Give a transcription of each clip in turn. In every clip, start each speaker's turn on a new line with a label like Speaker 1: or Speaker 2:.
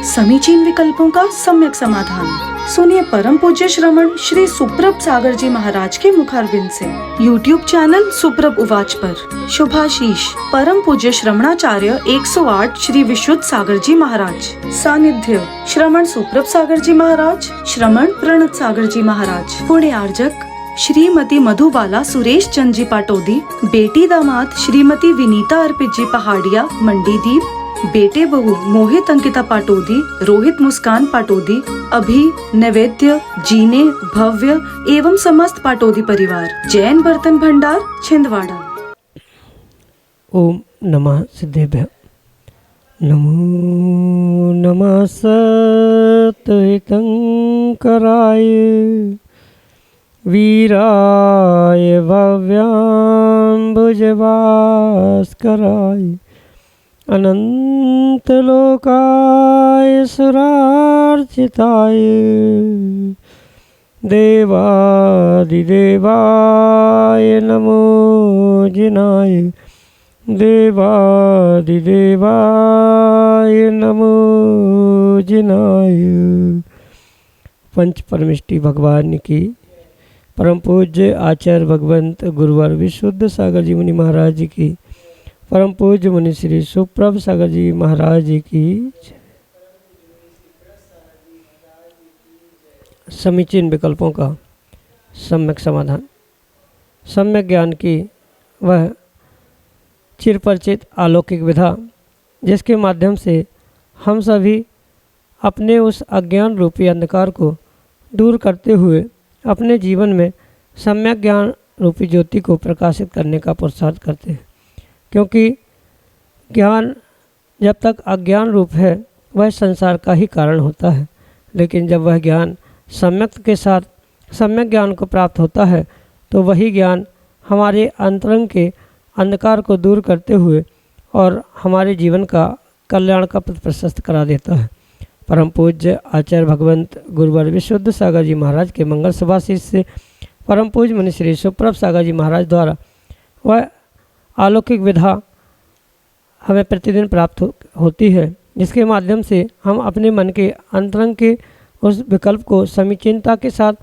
Speaker 1: समीचीन विकल्पों का सम्यक समाधान। सुनिए परम पूज्य श्रमण श्री सुप्रभ सागर जी महाराज के मुखारबिंद से YouTube चैनल सुप्रभ उवाच पर शुभाशीष परम पूज्य श्रमणाचार्य 108 श्री विशुद्ध सागर जी महाराज। सानिध्य श्रमण सुप्रभ सागर जी महाराज, श्रमण प्रणत सागर जी महाराज। पुण्य आर्जक श्रीमती मधुबाला सुरेश चंद जी पाटोदी, बेटी दामाद श्रीमती विनीता अर्पित जी पहाड़िया मंडीदीप, बेटे बहू मोहित अंकिता पाटोदी, रोहित मुस्कान पाटोदी, अभी नैवेद्य जीने भव्य एवं समस्त पाटोदी परिवार, जैन बर्तन भंडार छिंदवाड़ा।
Speaker 2: ओम नमः सिद्धेभ्य। नमो नमः सत्हितंकराय वीराय भव्याम्बुजभास्कराय अनंतलोकाय सुरार्चिताय देवादिदेवाय नमो जिनाय देवादिदेवाय नमो जिनाय। पंच परमिष्टि भगवान की परम पूज्य आचार्य भगवंत गुरुवर विशुद्ध सागर जी मुनि महाराज जी की, परम पूज्य मुनि श्री सुप्रभ सागर जी महाराज जी की। समीचीन विकल्पों का सम्यक समाधान। सम्यक ज्ञान की वह चिरपरिचित अलौकिक विधा जिसके माध्यम से हम सभी अपने उस अज्ञान रूपी अंधकार को दूर करते हुए अपने जीवन में सम्यक ज्ञान रूपी ज्योति को प्रकाशित करने का पुरुषार्थ करते हैं। क्योंकि ज्ञान जब तक अज्ञान रूप है वह संसार का ही कारण होता है, लेकिन जब वह ज्ञान सम्यक के साथ सम्यक ज्ञान को प्राप्त होता है तो वही ज्ञान हमारे अंतरंग के अंधकार को दूर करते हुए और हमारे जीवन का कल्याण का पथ प्रशस्त करा देता है। परम पूज्य आचार्य भगवंत गुरुवर विशुद्ध सागर जी महाराज के मंगल सुभाषिष से परम पूज्य मुनि श्री सुप्रभ सागर जी महाराज द्वारा वह अलौकिक विधा हमें प्रतिदिन प्राप्त होती है, जिसके माध्यम से हम अपने मन के अंतरंग के उस विकल्प को समीचीनता के साथ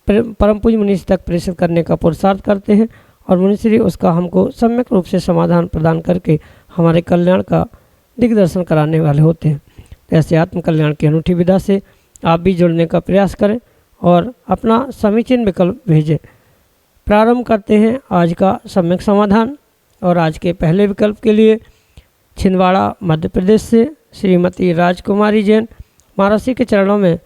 Speaker 2: परम पूज्य मुनि तक प्रेषित करने का पुरुषार्थ करते हैं और मुनि श्री उसका हमको सम्यक रूप से समाधान प्रदान करके हमारे कल्याण का दिग्दर्शन कराने वाले होते हैं। ऐसे आत्म कल्याण की अनूठी विधा से आप भी जुड़ने का प्रयास करें और अपना समीचीन विकल्प भेजें। प्रारंभ करते हैं आज का सम्यक समाधान। और आज के पहले विकल्प के लिए छिंदवाड़ा मध्य प्रदेश से श्रीमती राजकुमारी जैन महाराज के चरणों में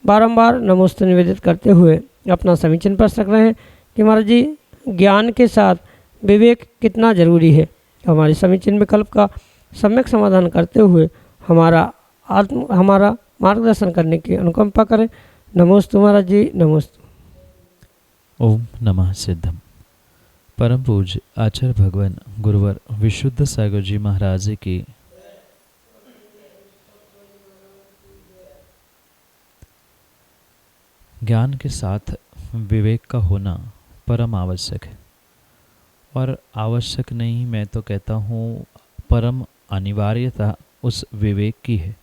Speaker 2: बारंबार नमोस्तु निवेदित करते हुए अपना समीचीन प्रश्न रख रहे हैं कि महाराज जी, ज्ञान के साथ विवेक कितना जरूरी है। हमारे समीचीन विकल्प का सम्यक समाधान करते हुए हमारा मार्गदर्शन करने की अनुकंपा करें। नमोस्तु महाराज जी, नमोस्तु।
Speaker 3: ओम नमः सिद्धम। परम पूज्य आचार्य भगवान गुरुवर विशुद्ध सागर जी महाराज की ज्ञान के साथ विवेक का होना परम आवश्यक है, और आवश्यक नहीं, मैं तो कहता हूँ परम अनिवार्यता उस विवेक की है।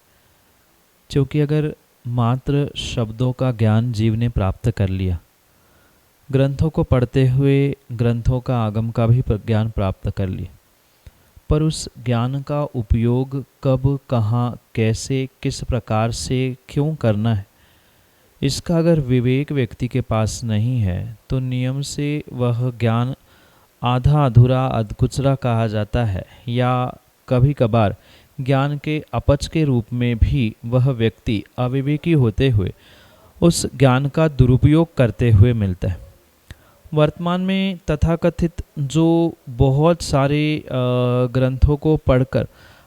Speaker 3: क्योंकि अगर मात्र शब्दों का ज्ञान जीव ने प्राप्त कर लिया, ग्रंथों को पढ़ते हुए ग्रंथों का आगम का भी ज्ञान प्राप्त कर लिया, पर उस ज्ञान का उपयोग कब, कहाँ, कैसे, किस प्रकार से, क्यों करना है, इसका अगर विवेक व्यक्ति के पास नहीं है तो नियम से वह ज्ञान आधा अधूरा अधकुचरा कहा जाता है, या कभी कभार ज्ञान के अपच के रूप में भी वह व्यक्ति अविवेकी होते हुए उस ज्ञान का दुरुपयोग करते हुए मिलता है। वर्तमान में तथाकथित जो बहुत सारे ग्रंथों को पढ़कर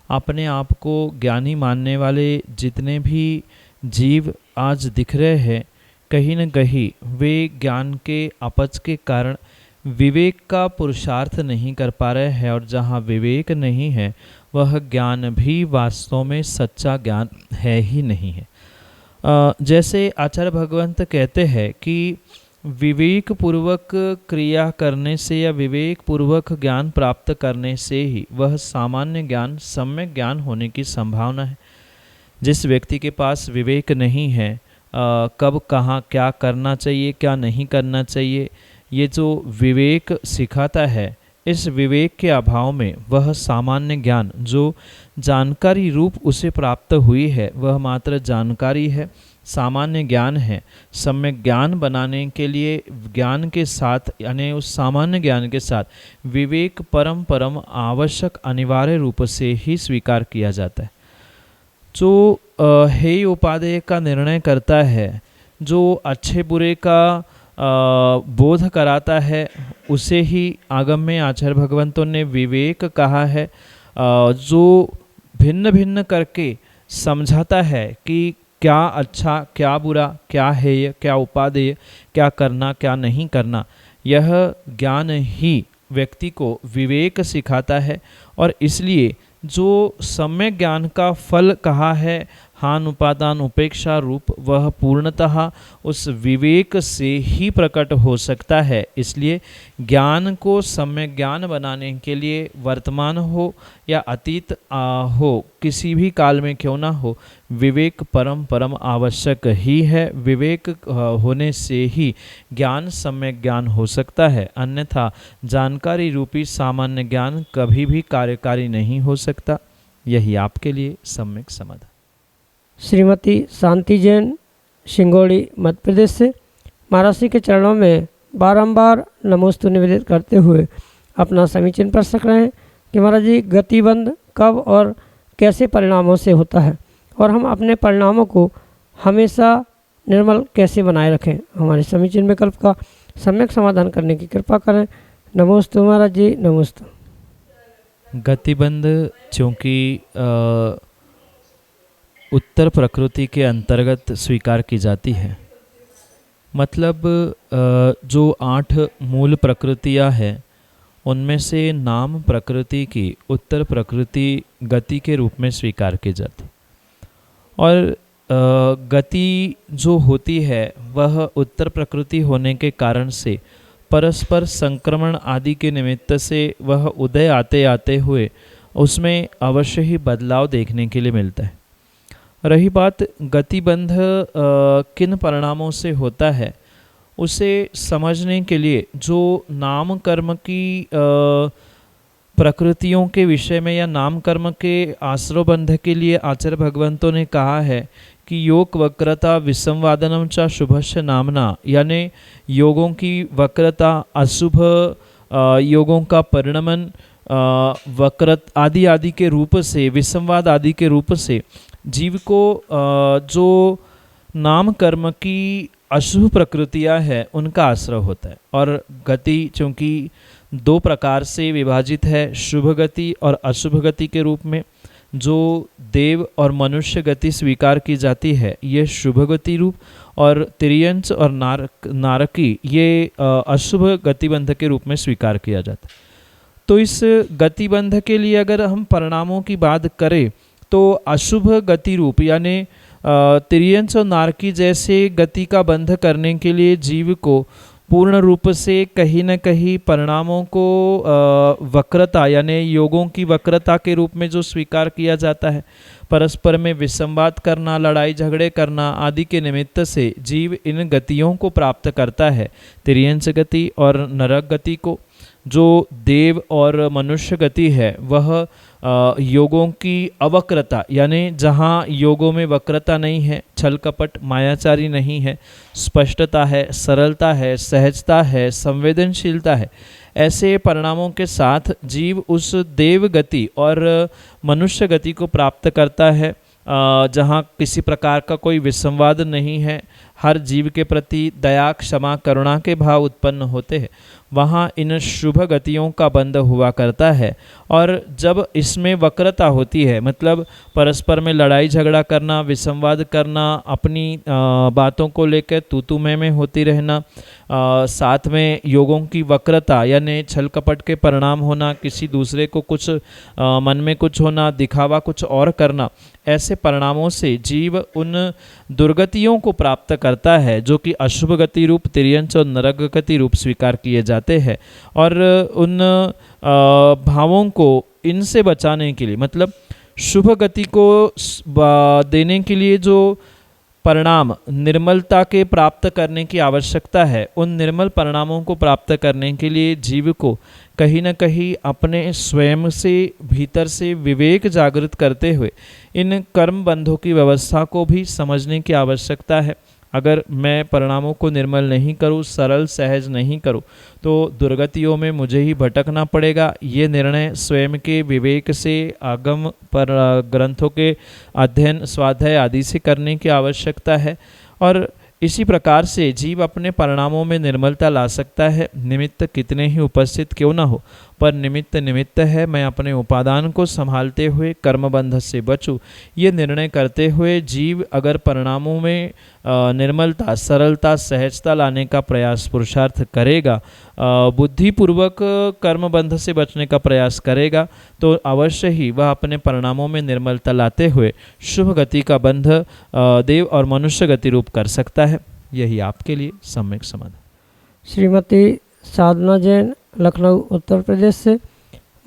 Speaker 3: अपने आप को ज्ञानी मानने वाले जितने भी जीव आज दिख रहे हैं, कहीं न कहीं वे ज्ञान के अपच के कारण विवेक का पुरुषार्थ नहीं कर पा रहे हैं, और जहाँ विवेक नहीं है वह ज्ञान भी वास्तव में सच्चा ज्ञान है ही नहीं है। जैसे आचार्य भगवंत कहते हैं कि विवेक पूर्वक क्रिया करने से या विवेक पूर्वक ज्ञान प्राप्त करने से ही वह सामान्य ज्ञान सम्यक ज्ञान होने की संभावना है। जिस व्यक्ति के पास विवेक नहीं है, कब कहाँ क्या करना चाहिए क्या नहीं करना चाहिए, ये जो विवेक सिखाता है, इस विवेक के अभाव में वह सामान्य ज्ञान जो जानकारी रूप उसे प्राप्त हुई है वह मात्र जानकारी है, सामान्य ज्ञान है। सम्यक ज्ञान बनाने के लिए ज्ञान के साथ यानी उस सामान्य ज्ञान के साथ विवेक परम परम आवश्यक अनिवार्य रूप से ही स्वीकार किया जाता है। जो हेय उपादेय का निर्णय करता है, जो अच्छे बुरे का बोध कराता है, उसे ही आगम में आचार्य भगवंतों ने विवेक कहा है। जो भिन्न भिन्न करके समझाता है कि क्या अच्छा क्या बुरा, क्या हेय क्या उपादेय, क्या करना क्या नहीं करना, यह ज्ञान ही व्यक्ति को विवेक सिखाता है। और इसलिए जो सम्यक ज्ञान का फल कहा है हान उपादान उपेक्षा रूप, वह पूर्णतः उस विवेक से ही प्रकट हो सकता है। इसलिए ज्ञान को सम्यक ज्ञान बनाने के लिए वर्तमान हो या अतीत हो, किसी भी काल में क्यों ना हो, विवेक परम परम आवश्यक ही है। विवेक होने से ही ज्ञान सम्यक ज्ञान हो सकता है, अन्यथा जानकारी रूपी सामान्य ज्ञान कभी भी कार्यकारी नहीं हो सकता। यही आपके लिए सम्यक समाधान।
Speaker 2: श्रीमती शांति जैन, सिंगोड़ी, मध्य प्रदेश से महाराज जी के चरणों में बारंबार नमोस्तु निवेदित करते हुए अपना समीचीन प्रश्न रहे हैं कि महाराज जी गतिबंध कब और कैसे परिणामों से होता है और हम अपने परिणामों को हमेशा निर्मल कैसे बनाए रखें। हमारे समीचीन विकल्प का सम्यक समाधान करने की कृपा करें। नमोस्तु महाराज जी, नमोस्तु।
Speaker 3: गतिबंध चूँकि उत्तर प्रकृति के अंतर्गत स्वीकार की जाती है, मतलब जो 8 मूल प्रकृतियां हैं उनमें से नाम प्रकृति की उत्तर प्रकृति गति के रूप में स्वीकार की जाती, और गति जो होती है वह उत्तर प्रकृति होने के कारण से परस्पर संक्रमण आदि के निमित्त से वह उदय आते आते हुए उसमें अवश्य ही बदलाव देखने के लिए मिलता है। रही बात गतिबंध किन परिणामों से होता है, उसे समझने के लिए जो नाम कर्म की प्रकृतियों के विषय में या नाम कर्म के आश्रयबंध के लिए आचार्य भगवंतों ने कहा है कि योग वक्रता विसंवादनम च शुभस्य नामना, यानी योगों की वक्रता, अशुभ योगों का परिणमन वक्रत आदि आदि के रूप से, विसंवाद आदि के रूप से जीव को जो नाम कर्म की अशुभ प्रकृतियां हैं उनका आश्रय होता है। और गति चूँकि 2 प्रकार से विभाजित है, शुभ गति और अशुभ गति के रूप में। जो देव और मनुष्य गति स्वीकार की जाती है ये शुभ गति रूप, और तिर्यंच और नारकी ये अशुभ गतिबंध के रूप में स्वीकार किया जाता है। तो इस गतिबंध के लिए अगर हम परिणामों की बात करें तो अशुभ गति रूप यानी तिर्यंच और नारकी जैसे गति का बंध करने के लिए जीव को पूर्ण रूप से कहीं न कहीं परिणामों को वक्रता यानी योगों की वक्रता के रूप में जो स्वीकार किया जाता है, परस्पर में विसंवाद करना, लड़ाई झगड़े करना आदि के निमित्त से जीव इन गतियों को प्राप्त करता है, तिर्यंच गति और नरक गति को। जो देव और मनुष्य गति है वह योगों की अवक्रता यानी जहाँ योगों में वक्रता नहीं है, छल कपट मायाचारी नहीं है, स्पष्टता है, सरलता है, सहजता है, संवेदनशीलता है, ऐसे परिणामों के साथ जीव उस देव गति और मनुष्य गति को प्राप्त करता है जहाँ किसी प्रकार का कोई विसंवाद नहीं है, हर जीव के प्रति दया क्षमा करुणा के भाव उत्पन्न होते हैं, वहाँ इन शुभ गतियों का बंध हुआ करता है। और जब इसमें वक्रता होती है, मतलब परस्पर में लड़ाई झगड़ा करना, विसंवाद करना, अपनी बातों को लेकर तू मैं होती रहना, साथ में योगों की वक्रता यानी छल कपट के परिणाम होना, किसी दूसरे को कुछ मन में कुछ होना, दिखावा कुछ और करना, ऐसे परिणामों से जीव उन दुर्गतियों को प्राप्त करता है जो कि अशुभ गति रूप, तिर्यंच और नरक गति रूप स्वीकार किए जाते हैं। और उन भावों को इनसे बचाने के लिए, मतलब शुभ गति को देने के लिए जो परिणाम निर्मलता के प्राप्त करने की आवश्यकता है, उन निर्मल परिणामों को प्राप्त करने के लिए जीव को कहीं न कहीं अपने स्वयं से भीतर से विवेक जागृत करते हुए इन कर्म बंधों की व्यवस्था को भी समझने की आवश्यकता है। अगर मैं परिणामों को निर्मल नहीं करूं, सरल सहज नहीं करूं, तो दुर्गतियों में मुझे ही भटकना पड़ेगा। ये निर्णय स्वयं के विवेक से, आगम पर ग्रंथों के अध्ययन स्वाध्याय आदि से करने की आवश्यकता है। और इसी प्रकार से जीव अपने परिणामों में निर्मलता ला सकता है। निमित्त कितने ही उपस्थित क्यों न हो, पर निमित्त निमित्त है। मैं अपने उपादान को संभालते हुए कर्मबंध से बचूं, ये निर्णय करते हुए जीव अगर परिणामों में निर्मलता, सरलता, सहजता लाने का प्रयास पुरुषार्थ करेगा, बुद्धिपूर्वक कर्मबंध से बचने का प्रयास करेगा, तो अवश्य ही वह अपने परिणामों में निर्मलता लाते हुए शुभ गति का बंध देव और मनुष्य गति रूप कर सकता है। यही आपके लिए सम्यक समाधान।
Speaker 2: श्रीमती साधना जैन, लखनऊ उत्तर प्रदेश से,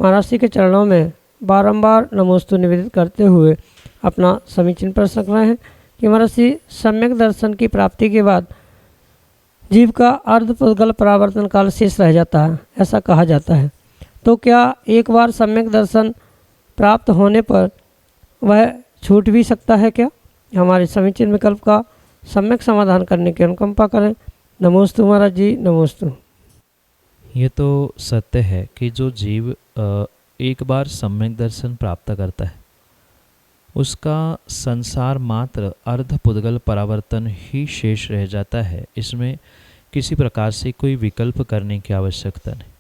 Speaker 2: महाराज जी के चरणों में बारंबार नमोस्तु निवेदित करते हुए अपना समीचीन प्रश्न रख रहे हैं कि महाराज जी, सम्यक दर्शन की प्राप्ति के बाद जीव का अर्धपुद्गल परावर्तन काल शेष रह जाता है, ऐसा कहा जाता है। तो क्या एक बार सम्यक दर्शन प्राप्त होने पर वह छूट भी सकता है क्या? हमारे समीचीन विकल्प का सम्यक समाधान करने की अनुकंपा करें। नमोस्तु महाराज जी, नमोस्तु।
Speaker 3: ये तो सत्य है कि जो जीव एक बार सम्यक दर्शन प्राप्त करता है, उसका संसार मात्र अर्धपुद्गल परावर्तन ही शेष रह जाता है। इसमें किसी प्रकार से कोई विकल्प करने की आवश्यकता नहीं।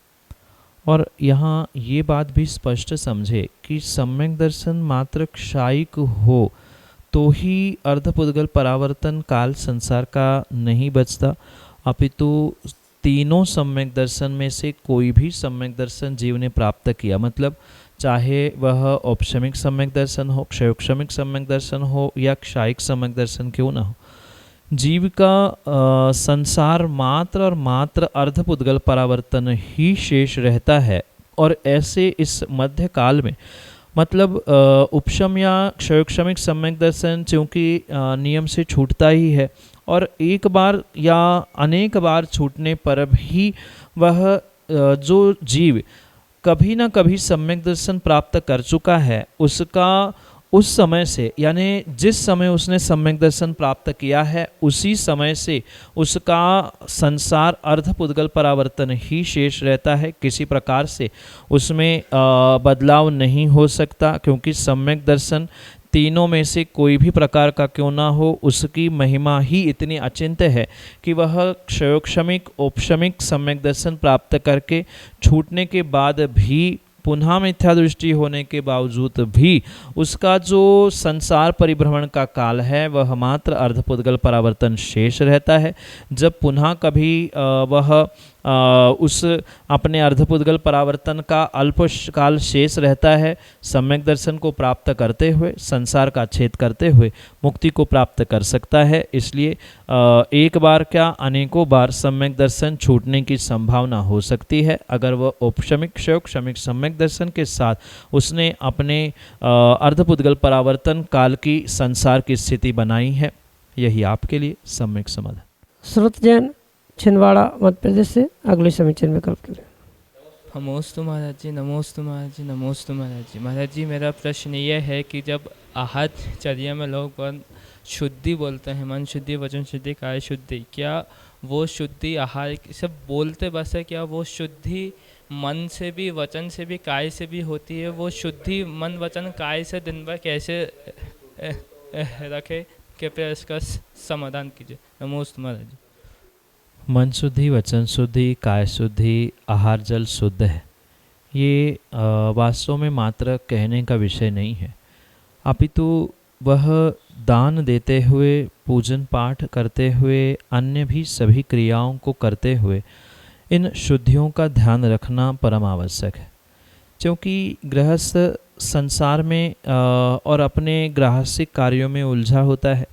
Speaker 3: और यहाँ ये बात भी स्पष्ट समझे कि सम्यक दर्शन मात्र क्षायिक हो तो ही अर्धपुद्गल परावर्तन काल संसार का नहीं बचता, अपितु तीनों सम्यक दर्शन में से कोई भी सम्यक दर्शन जीव ने प्राप्त किया, मतलब चाहे वह औपशमिक सम्यक दर्शन हो, क्षयोक्षमिक सम्यक दर्शन हो या क्षायिक सम्यक दर्शन क्यों ना हो, जीव का संसार मात्र और मात्र अर्धपुद्गल परावर्तन ही शेष रहता है। और ऐसे इस मध्य काल में, मतलब उपशम या क्षयोक्षमिक सम्यक दर्शन चूँकि नियम से छूटता ही है, और एक बार या अनेक बार छूटने पर भी वह जो जीव कभी ना कभी सम्यक दर्शन प्राप्त कर चुका है, उसका उस समय से, यानी जिस समय उसने सम्यक दर्शन प्राप्त किया है उसी समय से उसका संसार अर्धपुद्गल परावर्तन ही शेष रहता है। किसी प्रकार से उसमें बदलाव नहीं हो सकता, क्योंकि सम्यक दर्शन तीनों में से कोई भी प्रकार का क्यों ना हो, उसकी महिमा ही इतनी अचिंत्य है कि वह क्षयोक्षमिक औपशमिक सम्यक दर्शन प्राप्त करके छूटने के बाद भी, पुनः मिथ्या दृष्टि होने के बावजूद भी, उसका जो संसार परिभ्रमण का काल है वह मात्र अर्धपुद्गल परावर्तन शेष रहता है। जब पुनः कभी वह उस अपने अर्धपुद्गल परावर्तन का अल्प काल शेष रहता है, सम्यक दर्शन को प्राप्त करते हुए, संसार का छेद करते हुए मुक्ति को प्राप्त कर सकता है। इसलिए एक बार क्या अनेकों बार सम्यक दर्शन छूटने की संभावना हो सकती है। अगर वह औपशमिक क्षयोक्षमिक सम्यक दर्शन के साथ उसने अपने अर्धपुद्गल परावर्तन काल की संसार की स्थिति बनाई है। यही आपके लिए सम्यक समाधान।
Speaker 2: श्रुत जैन, छिंदवाड़ा मध्य प्रदेश से, अगले समीचीन विकल्प के लिए।
Speaker 4: नमोस्तु महाराज जी, नमोस्तु महाराज जी, नमोस्तु महाराज जी। महाराज जी, मेरा प्रश्न ये है कि जब आहार चर्या में लोग शुद्धि बोलते हैं, मन शुद्धि, वचन शुद्धि, काय शुद्धि, क्या वो शुद्धि आहार सब बोलते बस है, क्या वो शुद्धि मन से भी, वचन से भी, काय से भी होती है? वो शुद्धि मन वचन काय से दिन भर कैसे रखे, कृपया इसका समाधान कीजिए। नमोस्तु महाराज जी।
Speaker 3: मन शुद्धि, वचन शुद्धि, काय शुद्धि, आहार जल शुद्ध है, ये वास्तव में मात्र कहने का विषय नहीं है, अपितु वह दान देते हुए, पूजन पाठ करते हुए, अन्य भी सभी क्रियाओं को करते हुए इन शुद्धियों का ध्यान रखना परम आवश्यक है। क्योंकि गृहस्थ संसार में और अपने गृहस्थिक कार्यों में उलझा होता है,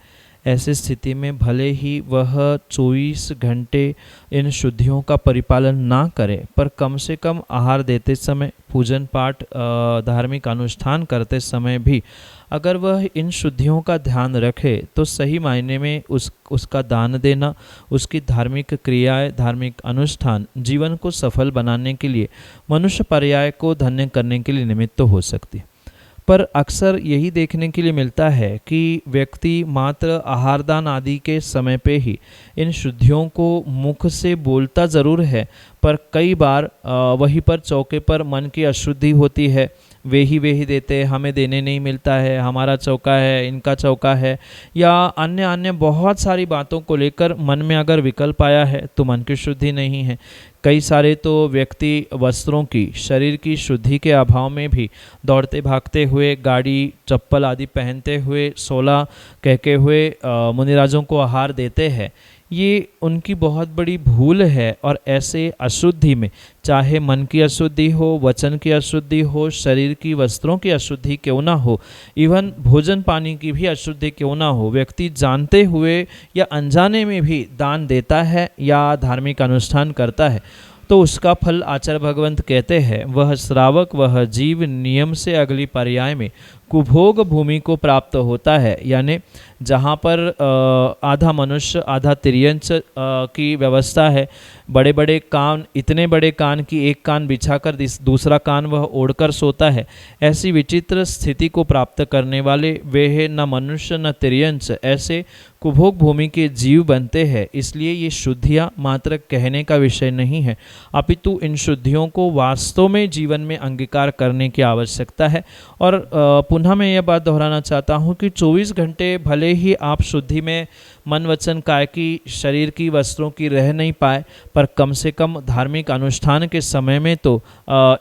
Speaker 3: ऐसी स्थिति में भले ही वह 24 घंटे इन शुद्धियों का परिपालन ना करे, पर कम से कम आहार देते समय, पूजन पाठ, धार्मिक अनुष्ठान करते समय भी अगर वह इन शुद्धियों का ध्यान रखे तो सही मायने में उसका दान देना, उसकी धार्मिक क्रियाएं, धार्मिक अनुष्ठान जीवन को सफल बनाने के लिए, मनुष्य पर्याय को धन्य करने के लिए निमित्त हो सकती है। पर अक्सर यही देखने के लिए मिलता है कि व्यक्ति मात्र आहारदान आदि के समय पे ही इन शुद्धियों को मुख से बोलता ज़रूर है, पर कई बार वहीं पर चौके पर मन की अशुद्धि होती है। वे ही देते, हमें देने नहीं मिलता है, हमारा चौका है, इनका चौका है, या अन्य बहुत सारी बातों को लेकर मन में अगर विकल्प आया है तो मन की शुद्धि नहीं है। कई सारे तो व्यक्ति वस्त्रों की, शरीर की शुद्धि के अभाव में भी दौड़ते भागते हुए, गाड़ी चप्पल आदि पहनते हुए, 16 कहके हुए मुनिराजों को आहार देते हैं। ये उनकी बहुत बड़ी भूल है। और ऐसे अशुद्धि में चाहे मन की अशुद्धि हो, वचन की अशुद्धि हो, शरीर की वस्त्रों की अशुद्धि क्यों ना हो, इवन भोजन पानी की भी अशुद्धि क्यों ना हो, व्यक्ति जानते हुए या अनजाने में भी दान देता है या धार्मिक अनुष्ठान करता है तो उसका फल आचार्य भगवंत कहते हैं, वह श्रावक, वह जीव नियम से अगली पर्याय में कुभोग भूमि को प्राप्त होता है। यानी जहाँ पर आधा मनुष्य आधा तिर्यंच की व्यवस्था है, बड़े बड़े कान, इतने बड़े कान की एक कान बिछाकर दूसरा कान वह ओढ़कर सोता है, ऐसी विचित्र स्थिति को प्राप्त करने वाले वे है न मनुष्य न तिर्यंच, ऐसे कुभोग भूमि के जीव बनते हैं। इसलिए ये शुद्धियाँ मात्र कहने का विषय नहीं है, अपितु इन शुद्धियों को वास्तव में जीवन में अंगीकार करने की आवश्यकता है। और पुनः मैं यह बात दोहराना चाहता हूँ कि 24 घंटे भले ही आप शुद्धि में मन वचन काय की, शरीर की, वस्त्रों की रह नहीं पाए, पर कम से कम धार्मिक अनुष्ठान के समय में तो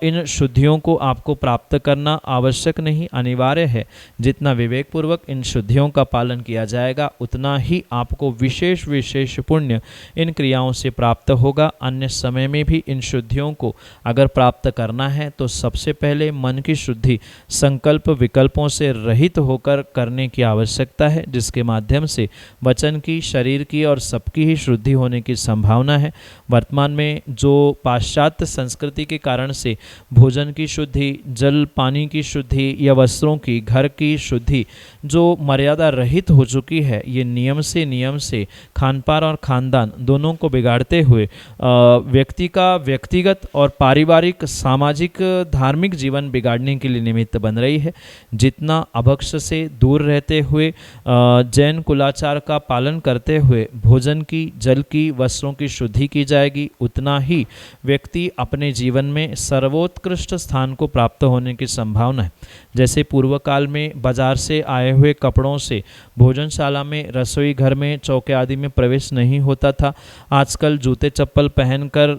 Speaker 3: इन शुद्धियों को आपको प्राप्त करना आवश्यक नहीं, अनिवार्य है। जितना विवेकपूर्वक इन शुद्धियों का पालन किया जाएगा उतना ही आपको विशेष विशेष पुण्य इन क्रियाओं से प्राप्त होगा। अन्य समय में भी इन शुद्धियों को अगर प्राप्त करना है तो सबसे पहले मन की शुद्धि संकल्प विकल्पों से रहित होकर करने की आवश्यकता है, जिसके माध्यम से वचन की, शरीर की और सबकी ही शुद्धि होने की संभावना है। वर्तमान में जो पाश्चात्य संस्कृति के कारण से भोजन की शुद्धि, जल पानी की शुद्धि या वस्त्रों की, घर की शुद्धि जो मर्यादा रहित हो चुकी है, ये नियम से खान पान और खानदान दोनों को बिगाड़ते हुए व्यक्ति का व्यक्तिगत और पारिवारिक, सामाजिक, धार्मिक जीवन बिगाड़ने के लिए निमित्त बन रही है। जितना अभक्ष से दूर रहते हुए जैन कुलाचार का पालन करते हुए भोजन की, जल की, वस्त्रों की शुद्धि की जाएगी, उतना ही व्यक्ति अपने जीवन में सर्वोत्कृष्ट स्थान को प्राप्त होने की संभावना है। जैसे पूर्व काल में बाजार से आए हुए कपड़ों से भोजनशाला में, रसोई घर में, चौके आदि में प्रवेश नहीं होता था, आजकल जूते चप्पल पहनकर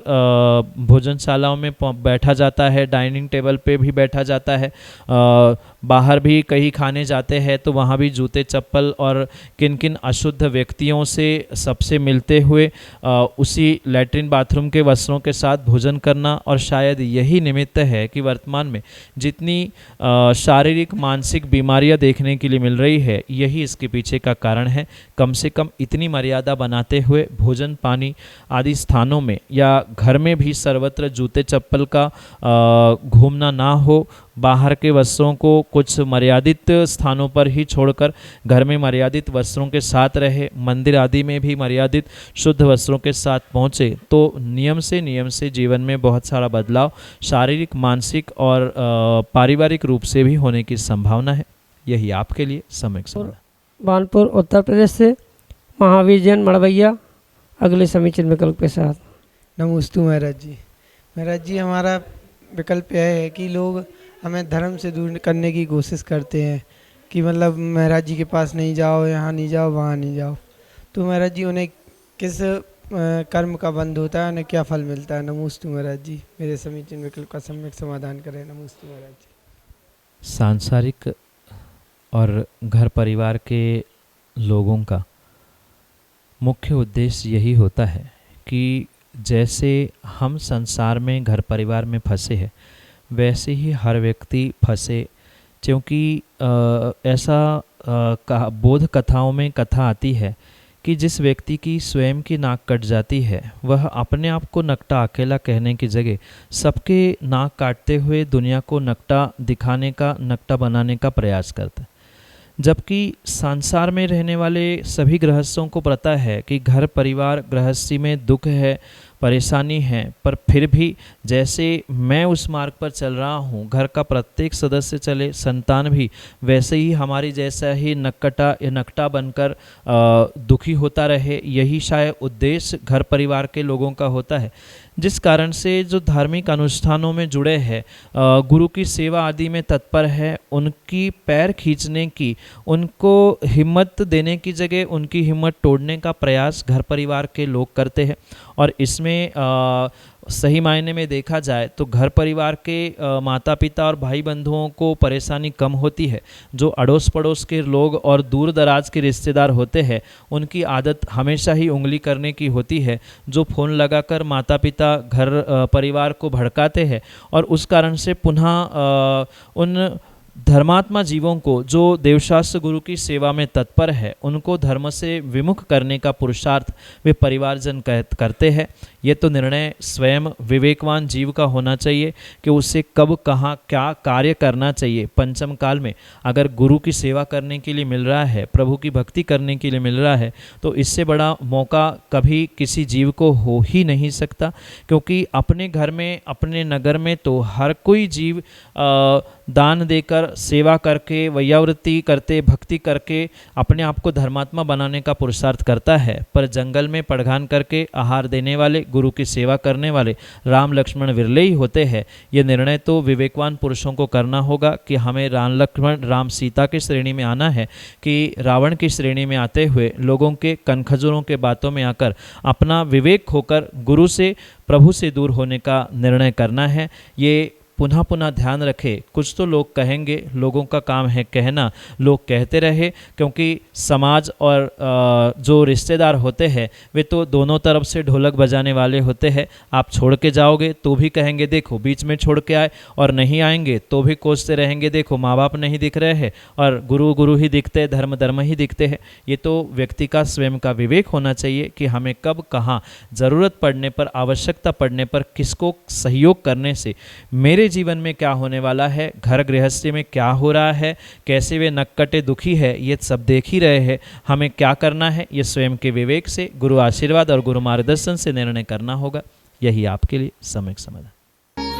Speaker 3: भोजनशालाओं में बैठा जाता है, डाइनिंग टेबल पे भी बैठा जाता है। बाहर भी कहीं खाने जाते हैं तो वहाँ भी जूते चप्पल और किन किन अशुद्ध व्यक्तियों से सबसे मिलते हुए उसी लैट्रिन बाथरूम के वस्त्रों के साथ भोजन करना। और शायद यही निमित्त है कि वर्तमान में जितनी शारीरिक मानसिक बीमारियां देखने के लिए मिल रही है, यही इसके पीछे का कारण है। कम से कम इतनी मर्यादा बनाते हुए भोजन पानी आदि स्थानों में या घर में भी सर्वत्र जूते चप्पल का घूमना ना हो, बाहर के वस्त्रों को कुछ मर्यादित स्थानों पर ही छोड़कर घर में मर्यादित वस्त्रों के साथ रहे, मंदिर आदि में भी मर्यादित शुद्ध वस्त्रों के साथ पहुँचे, तो नियम से जीवन में बहुत सारा बदलाव शारीरिक, मानसिक और पारिवारिक रूप से भी होने की संभावना है। यही आपके लिए सम्यक समाधान।
Speaker 2: बानपुर उत्तर प्रदेश से महावीर जैन मड़वैया अगले समीचीन विकल्प के साथ।
Speaker 5: नमोस्तु महाराज जी। महाराज जी, हमारा विकल्प यह है कि लोग हमें धर्म से दूर करने की कोशिश करते हैं कि मतलब महाराज जी के पास नहीं जाओ, यहाँ नहीं जाओ, वहाँ नहीं जाओ। तो महाराज जी, उन्हें किस कर्म का बंध होता है, उन्हें क्या फल मिलता है? नमोस्तु महाराज जी, मेरे समीचीन विकल्प का सम्यक समाधान करें। नमोस्तु महाराज जी।
Speaker 3: सांसारिक और घर परिवार के लोगों का मुख्य उद्देश्य यही होता है कि जैसे हम संसार में, घर परिवार में फंसे हैं, वैसे ही हर व्यक्ति फंसे, क्योंकि ऐसा बोध कथाओं में कथा आती है कि जिस व्यक्ति की स्वयं की नाक कट जाती है वह अपने आप को नकटा अकेला कहने की जगह सबके नाक काटते हुए दुनिया को नकटा दिखाने का, नकटा बनाने का प्रयास करता है। जबकि संसार में रहने वाले सभी गृहस्थों को पता है कि घर परिवार गृहस्थी में दुख है, परेशानी है, पर फिर भी जैसे मैं उस मार्ग पर चल रहा हूँ, घर का प्रत्येक सदस्य चले, संतान भी वैसे ही हमारी जैसा ही नकटा बनकर दुखी होता रहे, यही शायद उद्देश्य घर परिवार के लोगों का होता है। जिस कारण से जो धार्मिक अनुष्ठानों में जुड़े हैं, गुरु की सेवा आदि में तत्पर है, उनकी पैर खींचने की, उनको हिम्मत देने की जगह उनकी हिम्मत तोड़ने का प्रयास घर परिवार के लोग करते हैं। और इसमें सही मायने में देखा जाए तो घर परिवार के माता पिता और भाई बंधुओं को परेशानी कम होती है। जो अड़ोस पड़ोस के लोग और दूर दराज के रिश्तेदार होते हैं, उनकी आदत हमेशा ही उंगली करने की होती है, जो फ़ोन लगाकर माता पिता घर परिवार को भड़काते हैं। और उस कारण से पुनः उन धर्मात्मा जीवों को जो देवशास्त्र गुरु की सेवा में तत्पर है, उनको धर्म से विमुख करने का पुरुषार्थ वे परिवारजन करते हैं। ये तो निर्णय स्वयं विवेकवान जीव का होना चाहिए कि उसे कब कहाँ क्या कार्य करना चाहिए। पंचम काल में अगर गुरु की सेवा करने के लिए मिल रहा है, प्रभु की भक्ति करने के लिए मिल रहा है, तो इससे बड़ा मौका कभी किसी जीव को हो ही नहीं सकता। क्योंकि अपने घर में, अपने नगर में तो हर कोई जीव दान देकर, सेवा करके, वैयावृत्ति करते, भक्ति करके अपने आप को धर्मात्मा बनाने का पुरुषार्थ करता है। पर जंगल में पड़घान करके आहार देने वाले, गुरु की सेवा करने वाले राम लक्ष्मण विरले ही होते हैं। ये निर्णय तो विवेकवान पुरुषों को करना होगा कि हमें राम लक्ष्मण, राम सीता की श्रेणी में आना है कि रावण की श्रेणी में आते हुए लोगों के कनखजूरों के बातों में आकर अपना विवेक खोकर गुरु से, प्रभु से दूर होने का निर्णय करना है। ये पुनः पुनः ध्यान रखें। कुछ तो लोग कहेंगे, लोगों का काम है कहना, लोग कहते रहे, क्योंकि समाज और जो रिश्तेदार होते हैं वे तो दोनों तरफ से ढोलक बजाने वाले होते हैं। आप छोड़ के जाओगे तो भी कहेंगे देखो बीच में छोड़ के आए, और नहीं आएंगे तो भी कोसते रहेंगे देखो माँ बाप नहीं दिख रहे हैं और गुरु गुरु ही दिखते, धर्म धर्म ही दिखते हैं। ये तो व्यक्ति का स्वयं का विवेक होना चाहिए कि हमें कब कहाँ ज़रूरत पड़ने पर, आवश्यकता पड़ने पर किसको सहयोग करने से मेरे जीवन में क्या होने वाला है, घर गृहस्थी में क्या हो रहा है, कैसे वे नक्कटे दुखी है, ये सब देख ही रहे हैं। हमें क्या करना है ये स्वयं के विवेक से, गुरु आशीर्वाद और गुरु मार्गदर्शन से निर्णय करना होगा। यही आपके लिए सम्यक समाधान।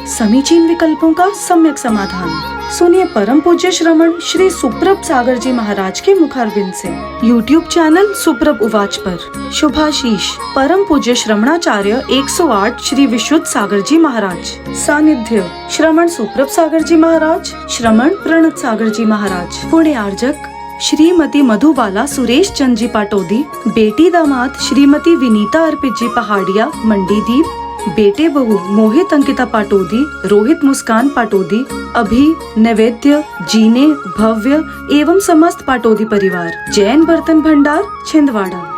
Speaker 1: समीचीन विकल्पों का सम्यक समाधान सुनिए परम पूज्य श्रमण श्री सुप्रभ सागर जी महाराज के मुखारबिंद से। YouTube चैनल सुप्रभ उवाच पर शुभाशीष परम पूज्य श्रमणाचार्य 108 श्री विशुद्ध सागर जी महाराज। सानिध्य श्रमण सुप्रभ सागर जी महाराज, श्रमण प्रणत सागर जी महाराज। पुण्य आर्जक श्रीमती मधुबाला सुरेश चंद जी पाटोदी, बेटी दामाद श्रीमती विनीता अर्पित जी पहाड़िया मंडीदीप, बेटे बहू मोहित अंकिता पाटोदी, रोहित मुस्कान पाटोदी, अभी नैवेद्य, जीने, भव्य एवं समस्त पाटोदी परिवार, जैन बर्तन भंडार छिंदवाड़ा।